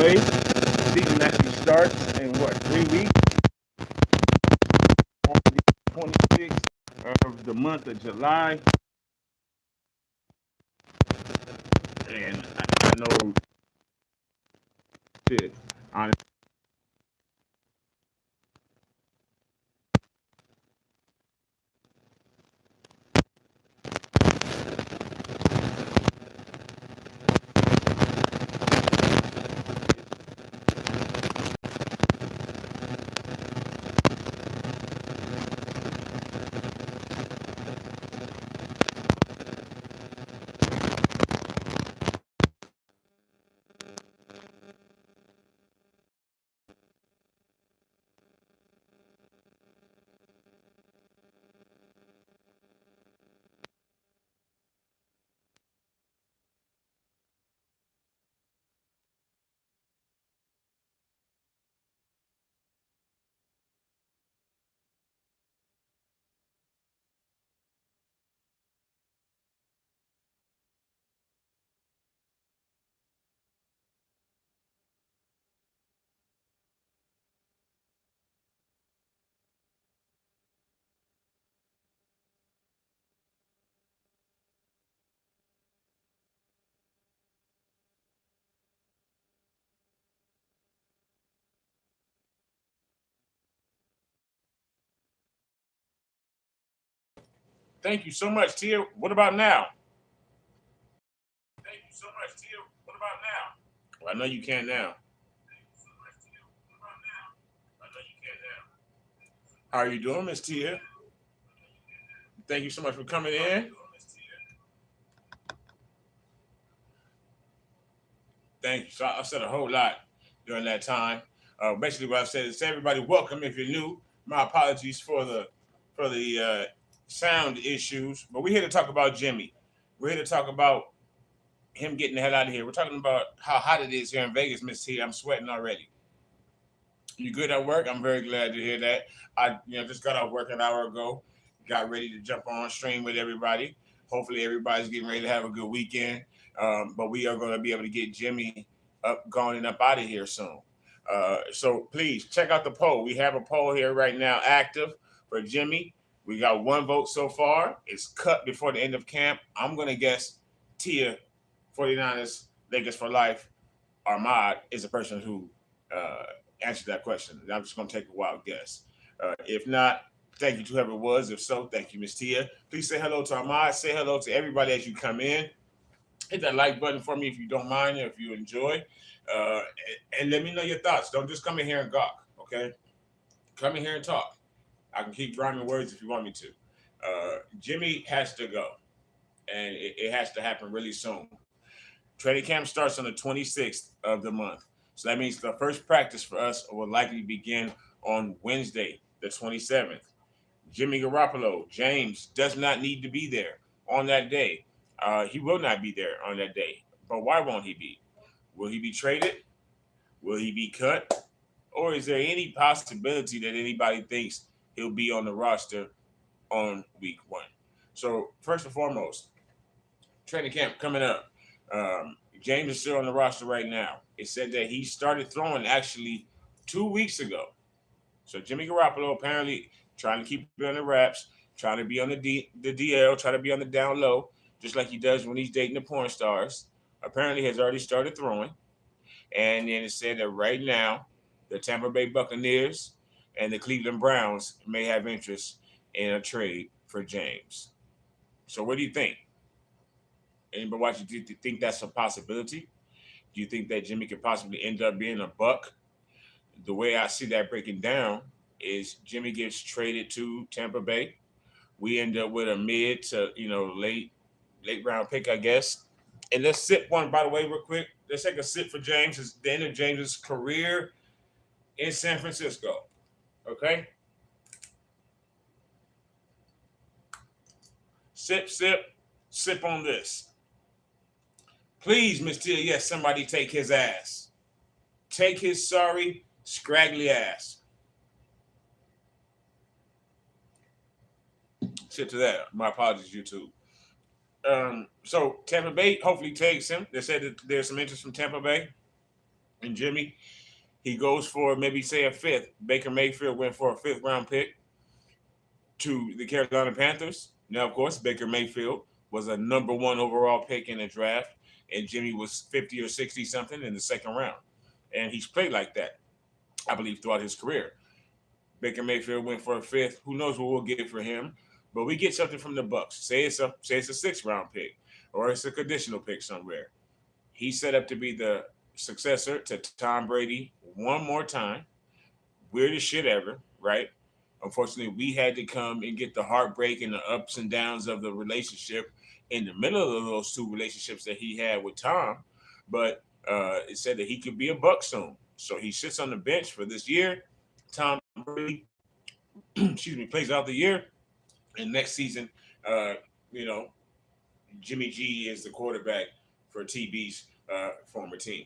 underway. The season actually starts in what, 3 weeks? On the 26th of the month of July. And I know shit. Honestly, Thank you so much, Tia. What about now? Thank you so much, Tia. What about now? Well, I know you can now. Thank you so much, Tia. What about now? I know you can now. How are you doing, Miss Tia? Thank you so much for coming in. Thank you. So I said a whole lot during that time. Basically, what I said is, everybody, welcome if you're new. My apologies for the sound issues, but we're here to talk about Jimmy. We're here to talk about him getting the hell out of here. We're talking about how hot it is here in Vegas, Miss T. I'm sweating already. You good at work? I'm very glad to hear that. I just got off work an hour ago, got ready to jump on stream with everybody. Hopefully everybody's getting ready to have a good weekend. But we are going to be able to get Jimmy up, going and up out of here soon. So please check out the poll. We have a poll here right now active for Jimmy. We got one vote so far. It's cut before the end of camp. I'm going to guess Tia, 49ers, Lakers for life, Ahmad is the person who uh, answered that question. I'm just going to take a wild guess. If not, thank you to whoever it was. If so, thank you, Miss Tia. Please say hello to Ahmad. Say hello to everybody as you come in. Hit that like button for me if you don't mind, if you enjoy. Uh, and let me know your thoughts. Don't just come in here and gawk, okay? Come in here and talk. I can keep rhyming words if you want me to. Jimmy has to go, and it has to happen really soon. Training camp starts on the 26th of the month. So that means the first practice for us will likely begin on Wednesday, the 27th. Jimmy Garoppolo, James, does not need to be there on that day. He will not be there on that day. But why won't he be? Will he be traded? Will he be cut? Or is there any possibility that anybody thinks he'll be on the roster on week one? So, first and foremost, training camp coming up. James is still on the roster right now. It said that he started throwing actually 2 weeks ago. So Jimmy Garoppolo apparently trying to keep it on the wraps, trying to be on the DL, trying to be on the down low, just like he does when he's dating the porn stars. Apparently has already started throwing. And then it said that right now, the Tampa Bay Buccaneers and the Cleveland Browns may have interest in a trade for James. So what do you think? Anybody watching, do you think that's a possibility? Do you think that Jimmy could possibly end up being a Buck? The way I see that breaking down is Jimmy gets traded to Tampa Bay. We end up with a mid to late round pick, I guess. And let's sip one, by the way, real quick. Let's take a sip for James. It's the end of James's career in San Francisco. Okay, sip, sip, sip on this. Please, Miss Tia, yes, somebody take his ass. Take his sorry, scraggly ass. Sip to that. My apologies, YouTube. So Tampa Bay hopefully takes him. They said that there's some interest from Tampa Bay. And Jimmy, he goes for maybe say a fifth. Baker Mayfield went for a fifth round pick to the Carolina Panthers. Now, of course, Baker Mayfield was a number one overall pick in the draft, and Jimmy was 50 or 60 something in the second round. And he's played like that, I believe, throughout his career. Baker Mayfield went for a fifth. Who knows what we'll get for him? But we get something from the Bucks. Say it's a sixth round pick, or it's a conditional pick somewhere. He's set up to be the successor to Tom Brady one more time. Weirdest shit ever, right? Unfortunately, we had to come and get the heartbreak and the ups and downs of the relationship in the middle of those two relationships that he had with Tom. But it said that he could be a Buck soon. So he sits on the bench for this year. Tom Brady, excuse me, plays out the year. And next season, uh, you know, Jimmy G is the quarterback for TB's former team.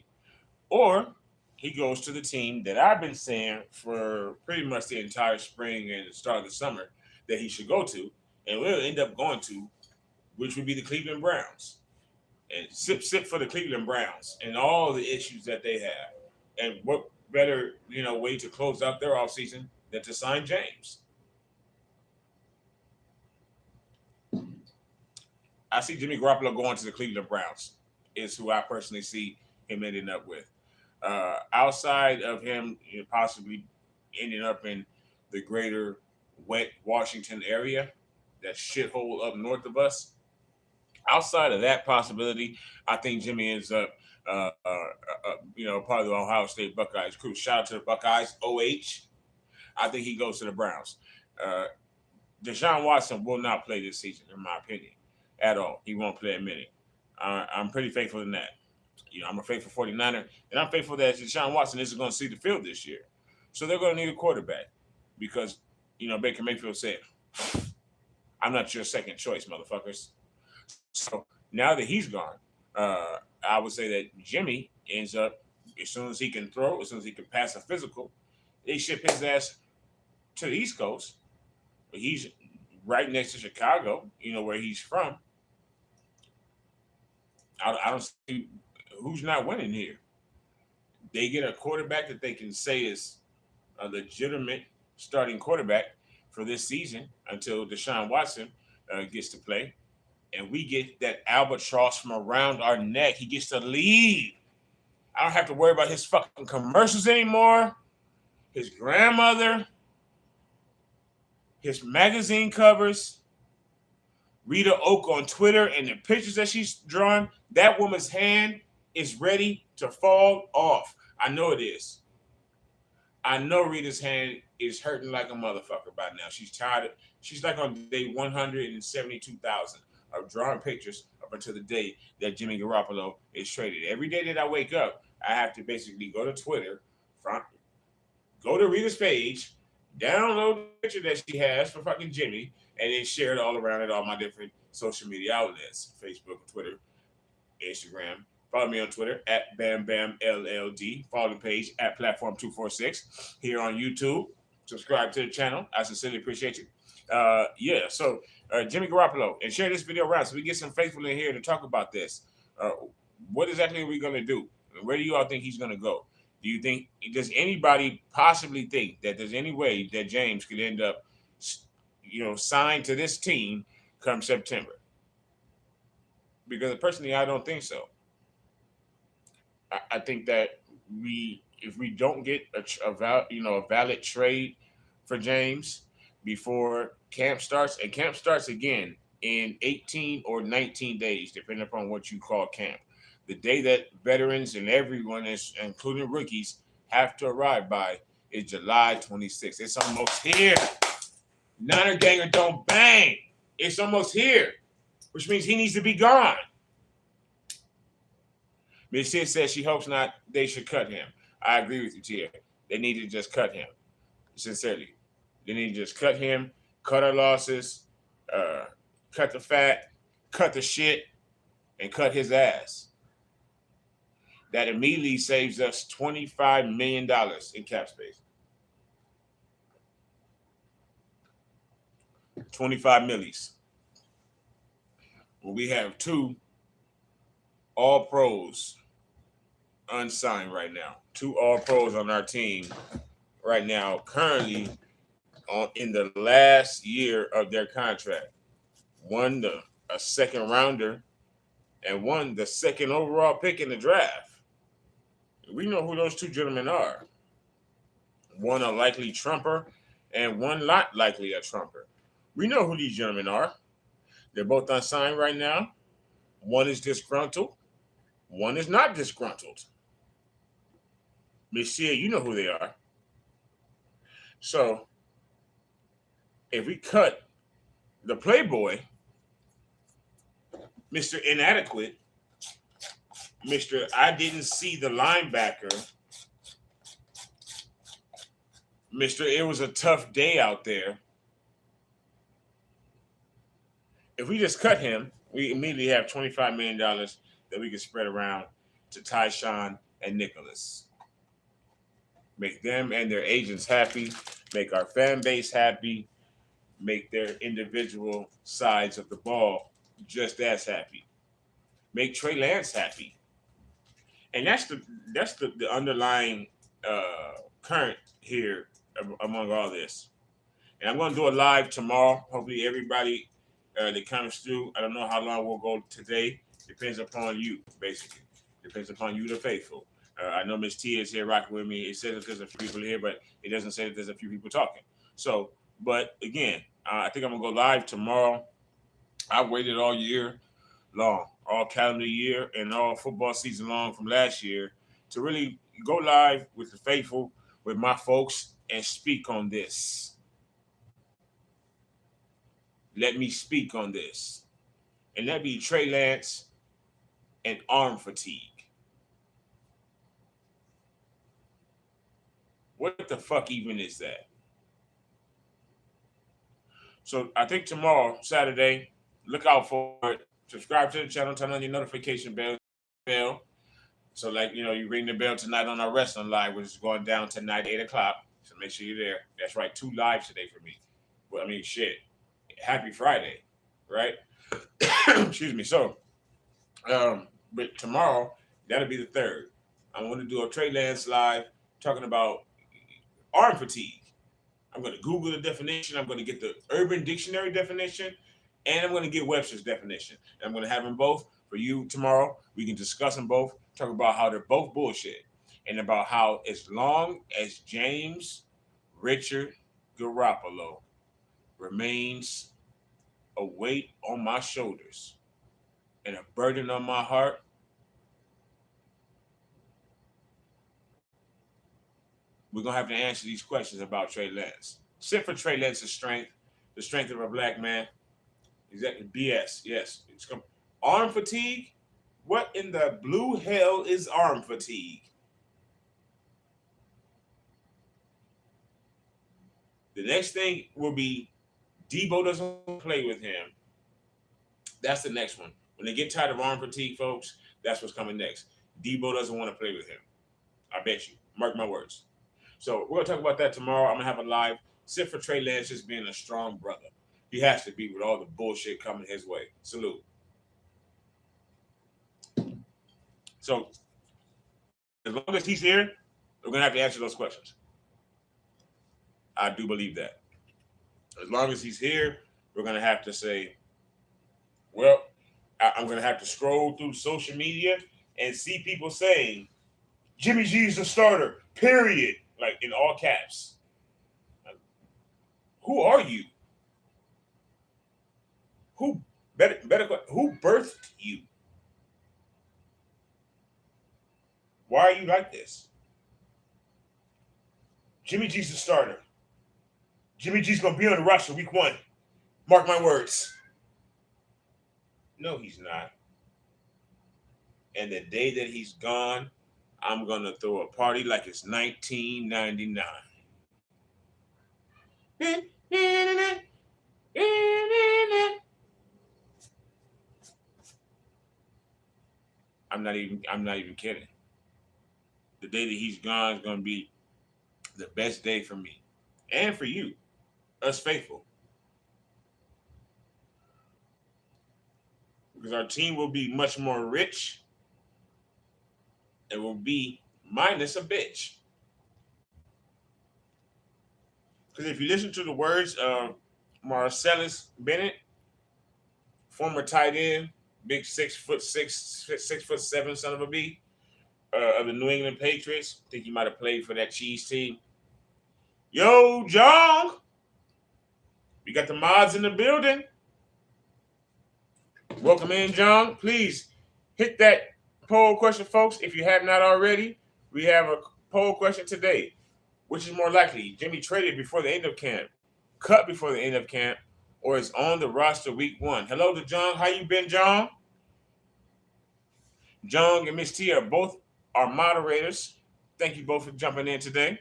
Or he goes to the team that I've been saying for pretty much the entire spring and the start of the summer that he should go to, and will end up going to, which would be the Cleveland Browns. And sip for the Cleveland Browns and all the issues that they have. And what better, way to close out their offseason than to sign James? I see Jimmy Garoppolo going to the Cleveland Browns is who I personally see him ending up with. Outside of him possibly ending up in the greater wet Washington area, that shithole up north of us. Outside of that possibility, I think Jimmy ends up, part of the Ohio State Buckeyes crew. Shout out to the Buckeyes, OH. I think he goes to the Browns. Uh, Deshaun Watson will not play this season, in my opinion, at all. He won't play a minute. I'm pretty faithful in that. I'm a faithful 49er, and I'm faithful that Deshaun Watson isn't going to see the field this year. So they're going to need a quarterback because, Baker Mayfield said, I'm not your second choice, motherfuckers. So now that he's gone, I would say that Jimmy ends up, as soon as he can throw, as soon as he can pass a physical, they ship his ass to the East Coast. But he's right next to Chicago, where he's from. I don't see who's not winning here. They get a quarterback that they can say is a legitimate starting quarterback for this season until Deshaun Watson gets to play. And we get that albatross from around our neck. He gets to leave. I don't have to worry about his fucking commercials anymore. His grandmother, his magazine covers, Rita Oak on Twitter, and the pictures that she's drawn. That woman's hand is ready to fall off. I know it is. I know Rita's hand is hurting like a motherfucker by now. She's tired. She's like on day 172,000 of drawing pictures up until the day that Jimmy Garoppolo is traded. Every day that I wake up, I have to basically go to Twitter, go to Rita's page, download the picture that she has for fucking Jimmy, and then share it all around at all my different social media outlets, Facebook, Twitter, Instagram. Follow me on Twitter at BamBamLLD. Follow the page at Platform246 here on YouTube. Subscribe to the channel. I sincerely appreciate you. So Jimmy Garoppolo, and share this video around so we get some faithful in here to talk about this. What exactly are we going to do? Where do you all think he's going to go? Does anybody possibly think that there's any way that James could end up, signed to this team come September? Because personally, I don't think so. I think that if we don't get a valid trade for James before camp starts, and camp starts again in 18 or 19 days, depending upon what you call camp. The day that veterans and everyone, including rookies, have to arrive by is July 26th. It's almost here. Niner Ganger don't bang. It's almost here, which means he needs to be gone. Ms. Sid says she hopes not. They should cut him. I agree with you, Tia. They need to just cut him. Sincerely. They need to just cut him, cut our losses, cut the fat, cut the shit, and cut his ass. That immediately saves us $25 million in cap space. 25 millies. Well, we have two all pros unsigned right now. two All Pros on our team right now, currently in the last year of their contract. One a second rounder, and one the second overall pick in the draft. We know who those two gentlemen are. One a likely trumper, and one not likely a trumper. We know who these gentlemen are. They're both unsigned right now. One is disgruntled. One is not disgruntled. Monsieur, you know who they are. So if we cut the Playboy, Mr. Inadequate, Mr. I didn't see the linebacker, Mr. It was a tough day out there. If we just cut him, we immediately have $25 million that we can spread around to Tyshawn and Nicholas. Make them and their agents happy, make our fan base happy, make their individual sides of the ball just as happy. Make Trey Lance happy. And that's the underlying current here among all this. And I'm going to do a live tomorrow. Hopefully everybody that comes through, I don't know how long we'll go today. Depends upon you, basically. Depends upon you, the faithful. I know Miss T is here rocking with me. It says that there's a few people here, but it doesn't say that there's a few people talking. So, but again, I think I'm going to go live tomorrow. I've waited all year long, all calendar year and all football season long from last year to really go live with the faithful, with my folks, and speak on this. Let me speak on this. And that be Trey Lance and arm fatigue. What the fuck even is that? So I think tomorrow, Saturday, look out for it. Subscribe to the channel, turn on your notification bell. So you ring the bell tonight on our wrestling live, which is going down tonight, 8 o'clock. So make sure you're there. That's right, 2 lives today for me. Well, I mean, shit. Happy Friday, right? Excuse me. So, but tomorrow, that'll be the 3rd. I'm going to do a Trey Lance live talking about arm fatigue. I'm going to Google the definition. I'm going to get the Urban Dictionary definition, and I'm going to get Webster's definition. And I'm going to have them both for you tomorrow. We can discuss them both, talk about how they're both bullshit, and about how as long as James Richard Garoppolo remains a weight on my shoulders and a burden on my heart, we're going to have to answer these questions about Trey Lance. Except for Trey Lance's strength, the strength of a black man. Exactly. BS. Yes. Arm fatigue? What in the blue hell is arm fatigue? The next thing will be Debo doesn't play with him. That's the next one. When they get tired of arm fatigue, folks, that's what's coming next. Debo doesn't want to play with him. I bet you. Mark my words. So we're going to talk about that tomorrow. I'm going to have a live. Except for Trey Lance just being a strong brother. He has to be with all the bullshit coming his way. Salute. So as long as he's here, we're going to have to answer those questions. I do believe that. As long as he's here, we're going to have to say, well, I'm going to have to scroll through social media and see people saying, Jimmy G's the starter, period. Like in all caps. Who are you? Who birthed you? Why are you like this? Jimmy G's the starter. Jimmy G's gonna be on the roster week 1. Mark my words. No, he's not. And the day that he's gone, I'm gonna throw a party like it's 1999. I'm not even kidding. The day that he's gone is gonna be the best day for me and for you, us faithful. Because our team will be much more rich. It will be minus a bitch. Because if you listen to the words of Marcellus Bennett, former tight end, big 6'6", 6'7" son of a b, of the New England Patriots. I think he might have played for that cheese team. Yo, John, we got the mods in the building. Welcome in, John. Please hit that poll question, folks. If you have not already, we have a poll question today. Which is more likely, Jimmy traded before the end of camp, cut before the end of camp, or is on the roster week 1? Hello to John. How you been, John? John and Miss T are both our moderators. Thank you both for jumping in today.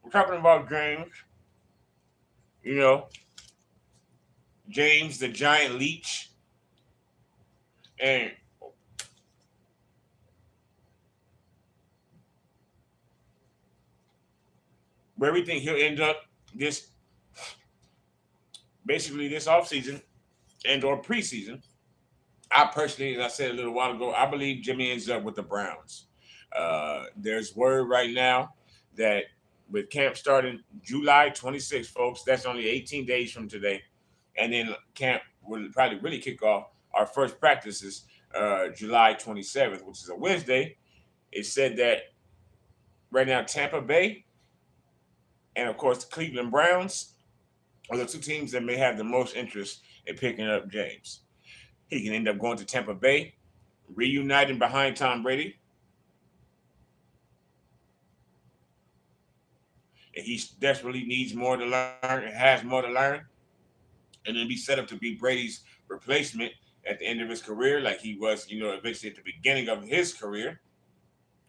We're talking about James, you know, James the Giant Leech. And where we think he'll end up this basically this offseason and or preseason. I personally, as I said a little while ago, I believe Jimmy ends up with the Browns. There's word right now that with camp starting July 26th, folks, that's only 18 days from today. And then camp will probably really kick off our first practices July 27th, which is a Wednesday. It said that right now Tampa Bay and, of course, the Cleveland Browns are the two teams that may have the most interest in picking up James. He can end up going to Tampa Bay, reuniting behind Tom Brady. And he desperately needs more to learn and has more to learn. And then be set up to be Brady's replacement at the end of his career, like he was, eventually at the beginning of his career.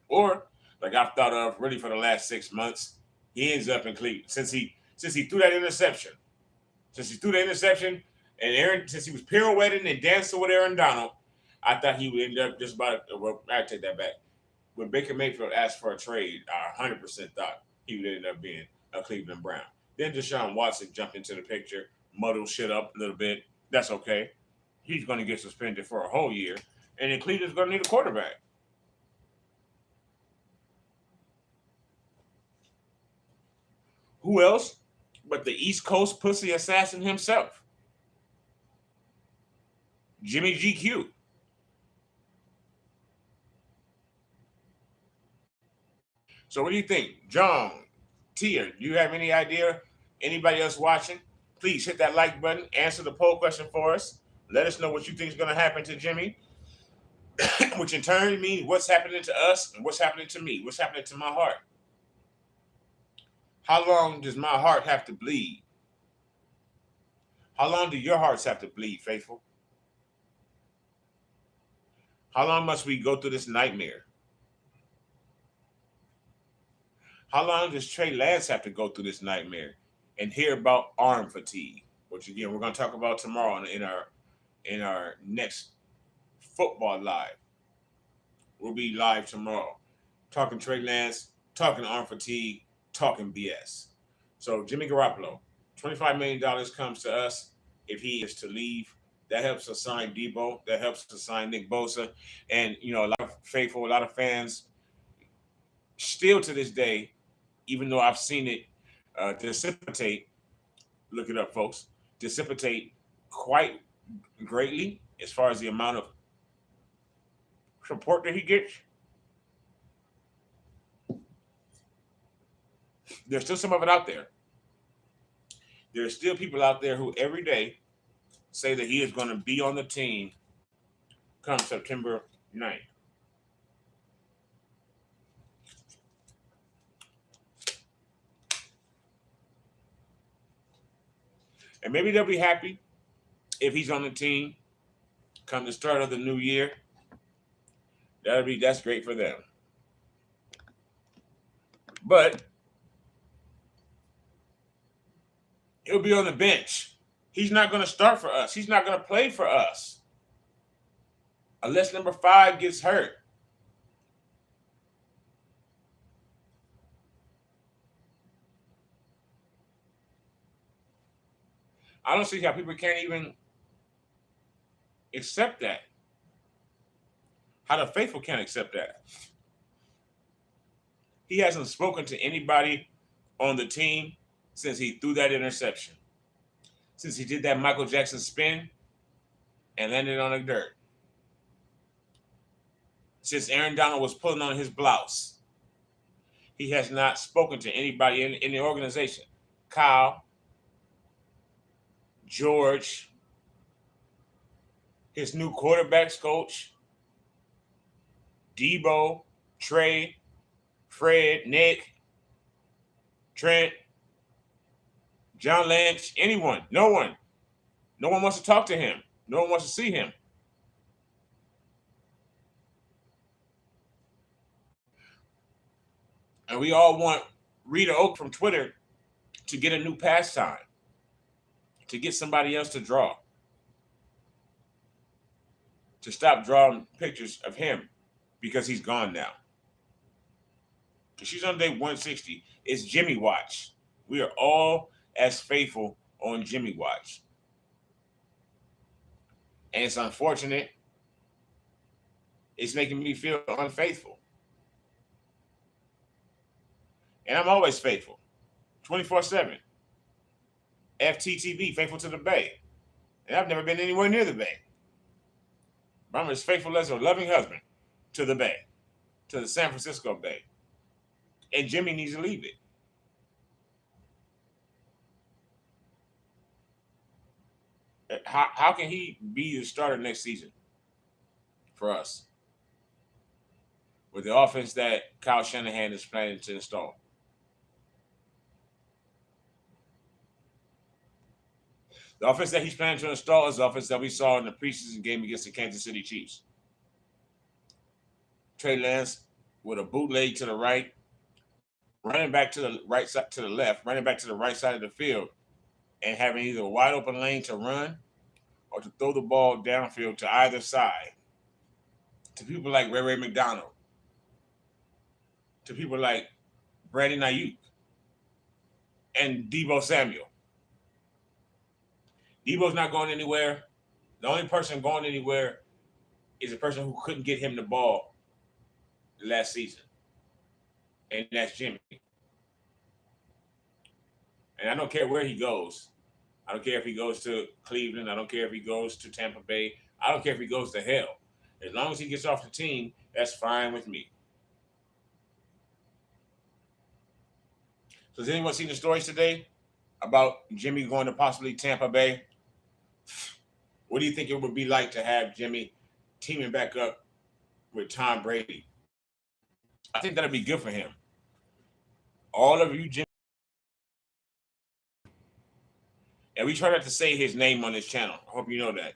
Or, like I've thought of really for the last 6 months, he ends up in Cleveland. Since he threw that interception. And since he was pirouetting and dancing with Aaron Donald, I thought he would end up just about. Well, I take that back. When Baker Mayfield asked for a trade, I 100% thought he would end up being a Cleveland Brown. Then Deshaun Watson jumped into the picture, muddled shit up a little bit. That's okay. He's going to get suspended for a whole year, and then Cleveland's going to need a quarterback. Who else but the East Coast pussy assassin himself? Jimmy GQ. So what do you think? John, Tia, do you have any idea? Anybody else watching? Please hit that like button. Answer the poll question for us. Let us know what you think is going to happen to Jimmy, which in turn means what's happening to us and what's happening to me, what's happening to my heart. How long does my heart have to bleed? How long do your hearts have to bleed, faithful? How long must we go through this nightmare? How long does Trey Lance have to go through this nightmare and hear about arm fatigue, which again we're going to talk about tomorrow in our next football live. We'll be live tomorrow, talking Trey Lance, talking arm fatigue, talking BS. So Jimmy Garoppolo, $25 million comes to us if he is to leave. That helps us sign Debo. That helps us sign Nick Bosa, and a lot of faithful, a lot of fans still to this day, even though I've seen it dissipate, look it up, folks, dissipate quite greatly as far as the amount of support that he gets. There's still some of it out there. There's still people out there who every day say that he is going to be on the team come September 9th. And maybe they'll be happy if he's on the team come the start of the new year. That's great for them. But he'll be on the bench. He's not going to start for us. He's not going to play for us unless number 5 gets hurt. I don't see how people can't even accept that. How the faithful can't accept that. He hasn't spoken to anybody on the team since he threw that interception. Since he did that Michael Jackson spin and landed on the dirt. Since Aaron Donald was pulling on his blouse. He has not spoken to anybody in the organization. Kyle, George, his new quarterbacks coach, Debo, Trey, Fred, Nick, Trent, John Lynch, anyone, no one. No one wants to talk to him. No one wants to see him. And we all want Rita Oak from Twitter to get a new pastime, to get somebody else to draw, to stop drawing pictures of him because he's gone now. She's on day 160. It's Jimmy Watch. We are all as faithful on Jimmy Watch. And it's unfortunate. It's making me feel unfaithful. And I'm always faithful. 24/7. FTTB, faithful to the Bay. And I've never been anywhere near the Bay. But I'm as faithful as a loving husband to the Bay, to the San Francisco Bay. And Jimmy needs to leave it. How can he be the starter next season for us with the offense that Kyle Shanahan is planning to install? The offense that he's planning to install is the offense that we saw in the preseason game against the Kansas City Chiefs. Trey Lance with a bootleg to the right, running back to the right side to the left, running back to the right side of the field, and having either a wide open lane to run or to throw the ball downfield to either side. To people like Ray McDonald, to people like Brandon Ayuk and Debo Samuel. Debo's not going anywhere. The only person going anywhere is a person who couldn't get him the ball last season. And that's Jimmy. And I don't care where he goes. I don't care if he goes to Cleveland. I don't care if he goes to Tampa Bay. I don't care if he goes to hell. As long as he gets off the team, that's fine with me. So has anyone seen the stories today about Jimmy going to possibly Tampa Bay? What do you think it would be like to have Jimmy teaming back up with Tom Brady? I think that'd be good for him. All of you, Jimmy. And we try not to say his name on this channel. I hope you know that.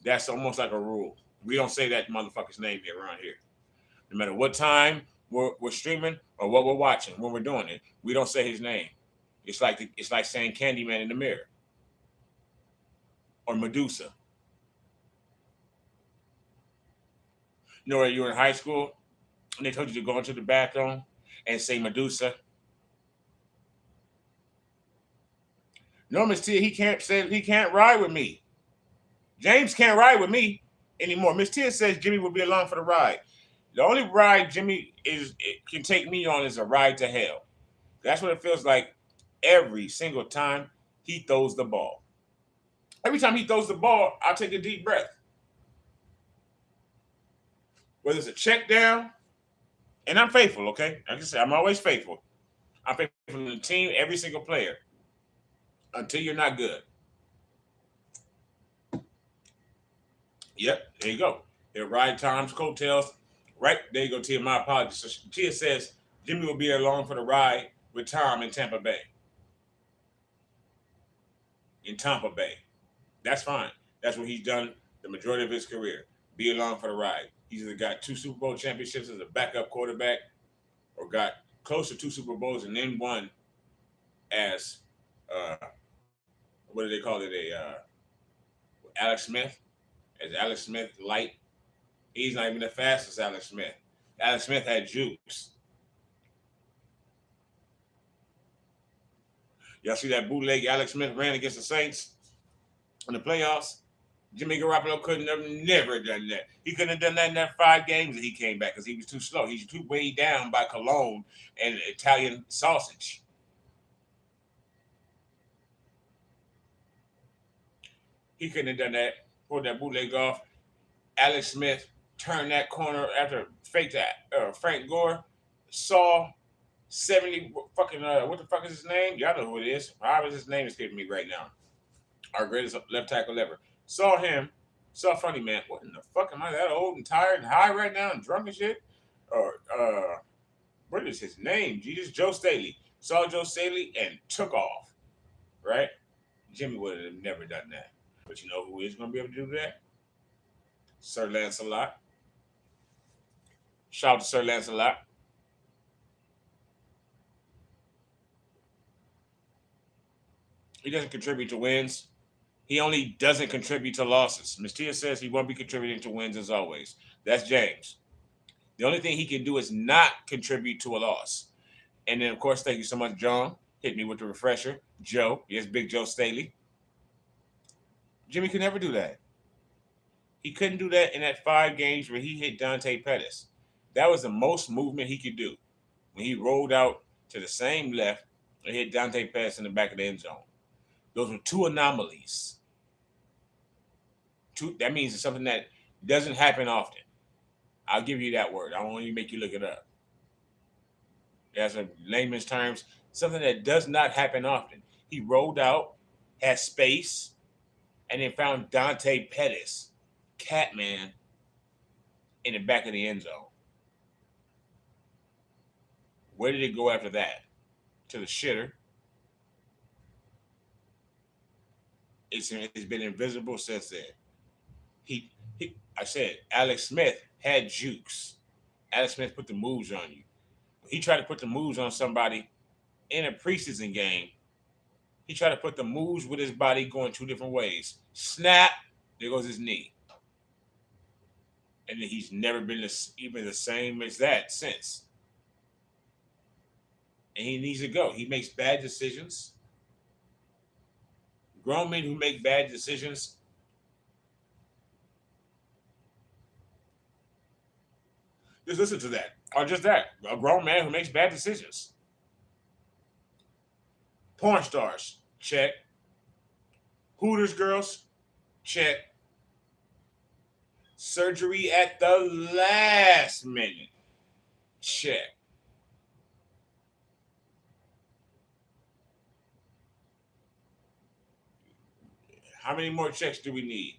That's almost like a rule. We don't say that motherfucker's name here around here. No matter what time we're streaming or what we're watching, when we're doing it, we don't say his name. It's like saying Candyman in the mirror or Medusa. You know, where you were in high school and they told you to go into the bathroom and say Medusa. No, Miss Tia, he can't ride with me. James can't ride with me anymore. Miss Tia says Jimmy will be along for the ride. The only ride Jimmy can take me on is a ride to hell. That's what it feels like every single time he throws the ball. Every time he throws the ball, I'll take a deep breath. Whether it's a check down, and I'm faithful, okay? Like I said, I'm always faithful. I'm faithful to the team, every single player, until you're not good. Yep, there you go. They'll ride Tom's coattails. Right, there you go, Tia. My apologies. So Tia says Jimmy will be along for the ride with Tom in Tampa Bay. In Tampa Bay. That's fine. That's what he's done the majority of his career. Be along for the ride. He's either got 2 Super Bowl championships as a backup quarterback or got close to 2 Super Bowls and then won as, what do they call it? Alex Smith. As Alex Smith light. He's not even the fastest Alex Smith. Alex Smith had juice. Y'all see that bootleg Alex Smith ran against the Saints in the playoffs? Jimmy Garoppolo couldn't have never done that. He couldn't have done that in that 5 games that he came back because he was too slow. He's too weighed down by cologne and Italian sausage. He couldn't have done that. Pulled that bootleg off. Alex Smith turned that corner after fake that Frank Gore saw 70 fucking what the fuck is his name? Y'all know who it is. However his name is escaping me right now. Our greatest left tackle ever. Saw him. Saw funny man. What in the fuck am I that old and tired and high right now and drunk and shit? Or what is his name? Jesus, Joe Staley. Saw Joe Staley and took off. Right? Jimmy would have never done that. But you know who is going to be able to do that? Sir Lancelot. Shout out to Sir Lancelot. He doesn't contribute to wins. He only doesn't contribute to losses. Ms. Tia says he won't be contributing to wins as always. That's James. The only thing he can do is not contribute to a loss. And then, of course, thank you so much, John. Hit me with the refresher. Joe. Yes, Big Joe Staley. Jimmy could never do that. He couldn't do that in that 5 games where he hit Dante Pettis. That was the most movement he could do when he rolled out to the same left and hit Dante Pettis in the back of the end zone. Those were two anomalies. That means it's something that doesn't happen often. I'll give you that word. I don't want to make you look it up. That's a layman's terms. Something that does not happen often. He rolled out, had space, and then found Dante Pettis, Catman, in the back of the end zone. Where did it go after that? To the shitter. It's been invisible since then. I said, Alex Smith had jukes. Alex Smith put the moves on you. He tried to put the moves on somebody in a preseason game. He tried to put the moves with his body going 2 different ways. Snap, there goes his knee. And then he's never been even the same as that since. And he needs to go. He makes bad decisions. Grown men who make bad decisions. Just listen to that. Or just that. A grown man who makes bad decisions. Porn stars. Check. Hooters girls. Check. Surgery at the last minute. Check. How many more checks do we need?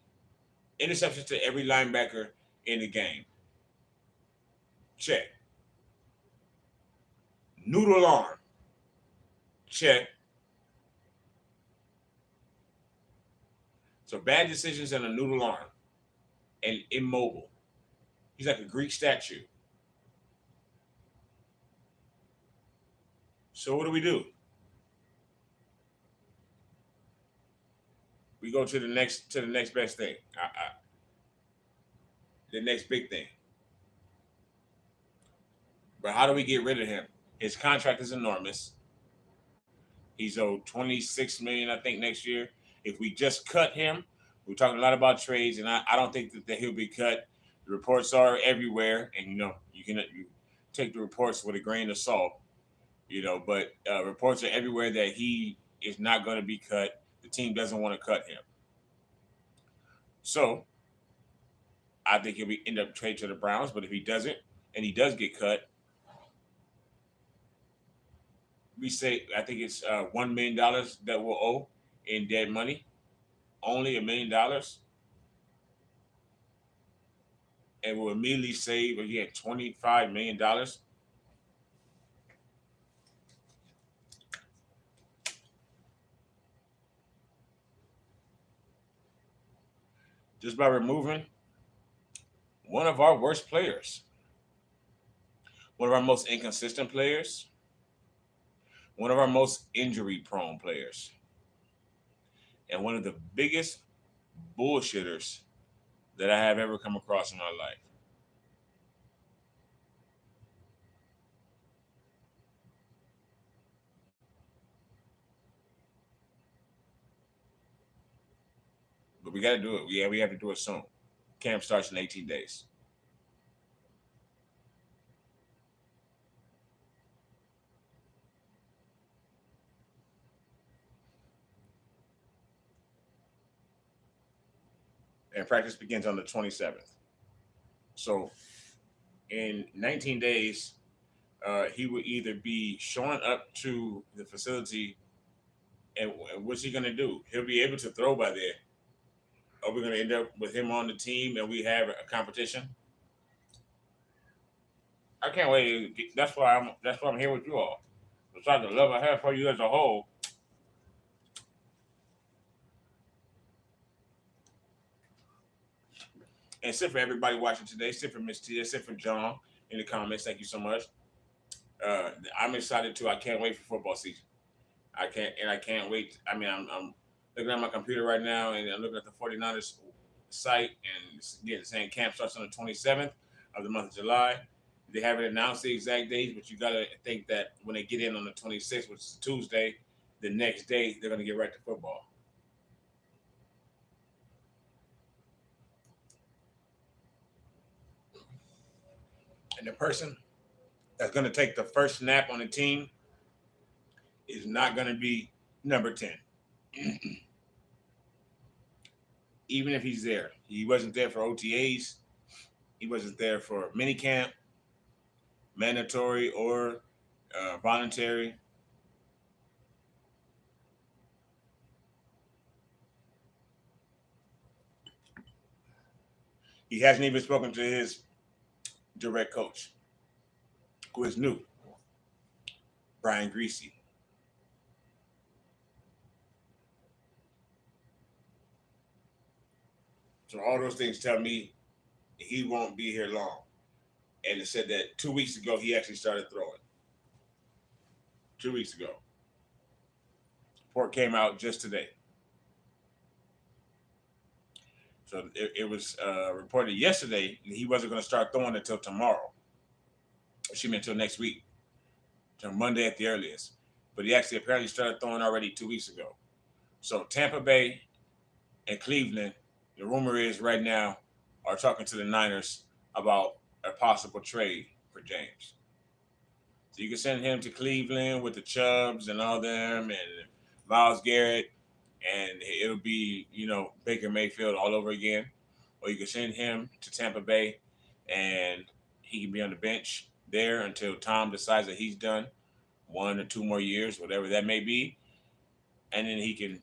Interceptions to every linebacker in the game. Check. Noodle arm. Check. So bad decisions and a noodle arm. And immobile. He's like a Greek statue. So what do? We go to the next best thing. The next big thing. But how do we get rid of him? His contract is enormous. He's owed $26 million, I think, next year. If we just cut him, we're talking a lot about trades, and I don't think that he'll be cut. The reports are everywhere, and you take the reports with a grain of salt, but reports are everywhere that he is not going to be cut. The team doesn't want to cut him. So I think he'll end up trade to the Browns, but if he doesn't, and he does get cut, we say I think it's $1 million that we'll owe in dead money. Only $1 million. And we'll immediately save again $25 million. Just by removing one of our worst players, one of our most inconsistent players, one of our most injury prone players, and one of the biggest bullshitters that I have ever come across in my life. But But we got to do it. Yeah, we have to do it soon. Camp starts in 18 days. And practice begins on the 27th. So in 19 days, he will either be showing up to the facility, and what's he going to do? He'll be able to throw by there. Are we going to end up with him on the team and we have a competition? I can't wait. That's why I'm here with you all. Besides the love I have for you as a whole, and sit for everybody watching today. Sit for Miss Tia. Sit for John in the comments. Thank you so much. I'm excited too. I can't wait for football season. I can't wait. I mean, I'm looking at my computer right now, and I'm looking at the 49ers site, and it's saying camp starts on the 27th of the month of July. They haven't announced the exact dates, but you got to think that when they get in on the 26th, which is Tuesday, the next day they're going to get right to football. And the person that's going to take the first snap on the team is not going to be number 10. Even if he's there, he wasn't there for OTAs. He wasn't there for minicamp, mandatory or voluntary. He hasn't even spoken to his direct coach, who is new, Brian Greasy. So all those things tell me he won't be here long. And it said that 2 weeks ago he actually started throwing. 2 weeks ago. Report came out just today. So it was reported yesterday that he wasn't going to start throwing until tomorrow. She meant until next week, until Monday at the earliest. But he actually apparently started throwing already 2 weeks ago. So Tampa Bay and Cleveland, the rumor is right now, are talking to the Niners about a possible trade for James. So you can send him to Cleveland with the Chubbs and all them and Miles Garrett, and it'll be, Baker Mayfield all over again. Or you can send him to Tampa Bay, and he can be on the bench there until Tom decides that he's done 1 or 2 more years, whatever that may be. And then he can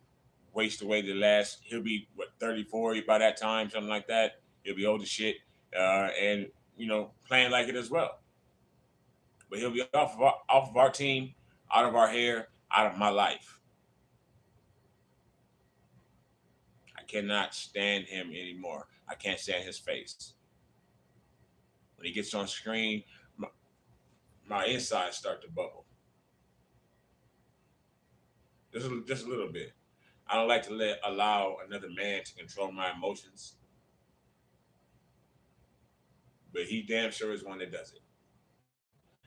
waste away he'll be, 34 by that time, something like that. He'll be old as shit, and, playing like it as well. But he'll be off of our team, out of our hair, out of my life. I cannot stand him anymore. I can't stand his face. When he gets on screen, my insides start to bubble. Just a little bit. I don't like to allow another man to control my emotions. But he damn sure is one that does it.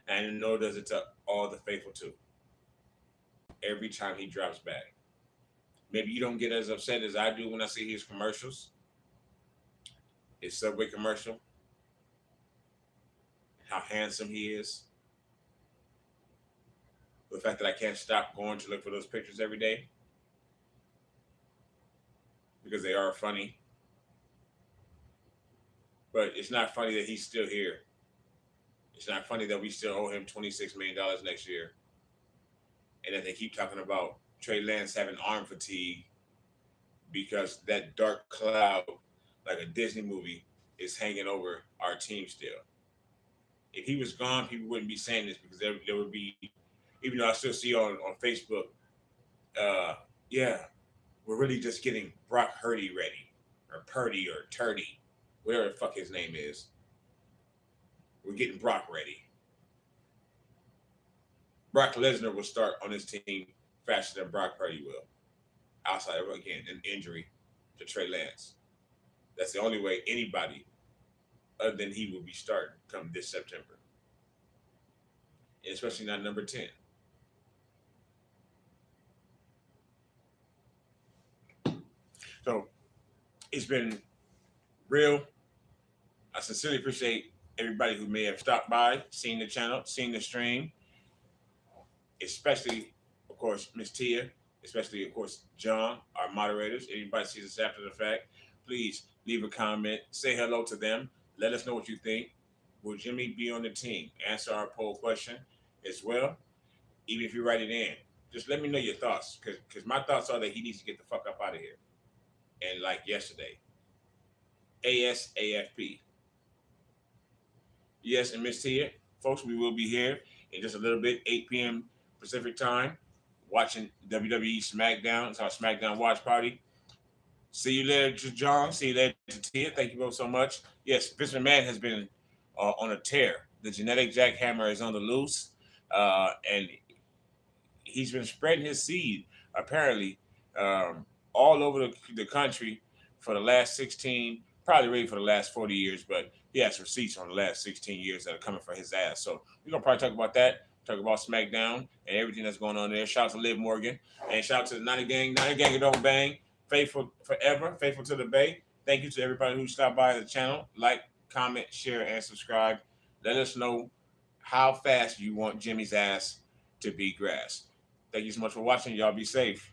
And I know does it to all the faithful too. Every time he drops back. Maybe you don't get as upset as I do when I see his commercials. His Subway commercial. How handsome he is. The fact that I can't stop going to look for those pictures every day. Because they are funny. But it's not funny that he's still here. It's not funny that we still owe him $26 million next year. And that they keep talking about Trey Lance having arm fatigue because that dark cloud, like a Disney movie, is hanging over our team still. If he was gone, people wouldn't be saying this because there would be, even though I still see on Facebook, yeah, we're really just getting Brock Purdy ready, or Purdy, or Turdy, whatever the fuck his name is. We're getting Brock ready. Brock Lesnar will start on his team faster than Brock Purdy will. Outside of, again, an injury to Trey Lance. That's the only way anybody other than he will be starting come this September. And especially not number 10. So It's been real. I sincerely appreciate everybody who may have stopped by, seen the channel, seen the stream, especially, of course, Miss Tia, especially, of course, John, our moderators. Anybody sees us after the fact, please leave a comment, say hello to them, let us know what you think. Will Jimmy be on the team? Answer our poll question as well. Even if you write it in, just let me know your thoughts, because my thoughts are that he needs to get the fuck up out of here. And like yesterday, ASAFP. Yes, and Miss Tia, folks, we will be here in just a little bit, 8 p.m. Pacific time, watching WWE SmackDown. It's our SmackDown watch party. See you later, John. See you later, Tia. Thank you both so much. Yes, Vince McMahon has been on a tear. The genetic jackhammer is on the loose, and he's been spreading his seed apparently all over the country for the last 16, probably really for the last 40 years, but he has receipts on the last 16 years that are coming for his ass. So we're gonna probably talk about that, talk about SmackDown and everything that's going on there. Shout out to Liv Morgan and shout out to the 90 Gang, 90 Gang Don't Bang, faithful forever, faithful to the Bay. Thank you to everybody who stopped by the channel. Like, comment, share, and subscribe. Let us know how fast you want Jimmy's ass to be grass. Thank you so much for watching. Y'all be safe.